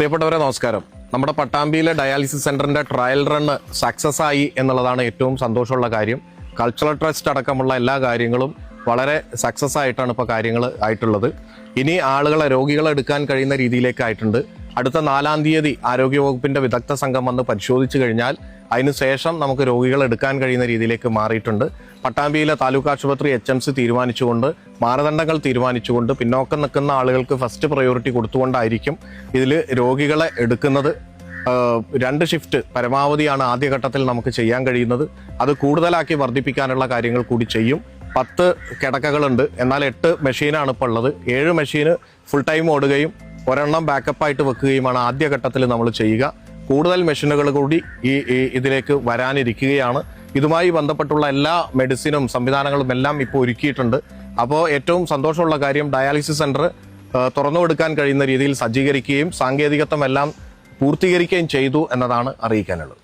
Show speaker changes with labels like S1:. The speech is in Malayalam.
S1: പ്രിയപ്പെട്ടവരെ നമസ്കാരം. നമ്മുടെ പട്ടാമ്പിയിലെ ഡയാലിസിസ് സെന്ററിന്റെ ട്രയൽ റണ്ണ് സക്സസ് ആയി എന്നുള്ളതാണ് ഏറ്റവും സന്തോഷമുള്ള കാര്യം. കൾച്ചറൽ ട്രസ്റ്റ് അടക്കമുള്ള എല്ലാ കാര്യങ്ങളും വളരെ സക്സസ് ആയിട്ടാണ് ഇപ്പോൾ കാര്യങ്ങൾ ആയിട്ടുള്ളത്. ഇനി രോഗികളെ എടുക്കാൻ കഴിയുന്ന രീതിയിലേക്കായിട്ടുണ്ട്. അടുത്ത 4-ാം തീയതി ആരോഗ്യവകുപ്പിന്റെ വിദഗ്ധ സംഘം വന്ന് പരിശോധിച്ചു കഴിഞ്ഞാൽ അതിനുശേഷം നമുക്ക് രോഗികളെ എടുക്കാൻ കഴിയുന്ന രീതിയിലേക്ക് മാറിയിട്ടുണ്ട്. പട്ടാമ്പിയിലെ താലൂക്ക് ആശുപത്രി HMC തീരുമാനിച്ചുകൊണ്ട്, മാനദണ്ഡങ്ങൾ തീരുമാനിച്ചുകൊണ്ട്, പിന്നോക്കം നിൽക്കുന്ന ആളുകൾക്ക് ഫസ്റ്റ് പ്രയോറിറ്റി കൊടുത്തുകൊണ്ടായിരിക്കും ഇതിൽ രോഗികളെ എടുക്കുന്നത്. 2 ഷിഫ്റ്റ് പരമാവധിയാണ് ആദ്യഘട്ടത്തിൽ നമുക്ക് ചെയ്യാൻ കഴിയുന്നത്. അത് കൂടുതലാക്കി വർദ്ധിപ്പിക്കാനുള്ള കാര്യങ്ങൾ കൂടി ചെയ്യും. 10 കിടക്കകളുണ്ട്, എന്നാൽ 8 മെഷീനാണ് ഇപ്പോൾ ഉള്ളത്. 7 മെഷീന് ഫുൾ ടൈം ഓടുകയും 1 ബാക്കപ്പായിട്ട് വെക്കുകയുമാണ് ആദ്യഘട്ടത്തിൽ നമ്മൾ ചെയ്യുക. കൂടുതൽ മെഷീനുകൾ കൂടി ഇതിലേക്ക് വരാനിരിക്കുകയാണ്. ഇതുമായി ബന്ധപ്പെട്ടുള്ള എല്ലാ മെഡിസിനും സംവിധാനങ്ങളും എല്ലാം ഇപ്പോൾ ഒരുക്കിയിട്ടുണ്ട്. അപ്പോൾ ഏറ്റവും സന്തോഷമുള്ള കാര്യം, ഡയാലിസിസ് സെന്റർ തുറന്നുകൊടുക്കാൻ കഴിയുന്ന രീതിയിൽ സജ്ജീകരിക്കുകയും സാങ്കേതികത്വം എല്ലാം പൂർത്തീകരിക്കുകയും ചെയ്തു എന്നതാണ് അറിയിക്കാനുള്ളത്.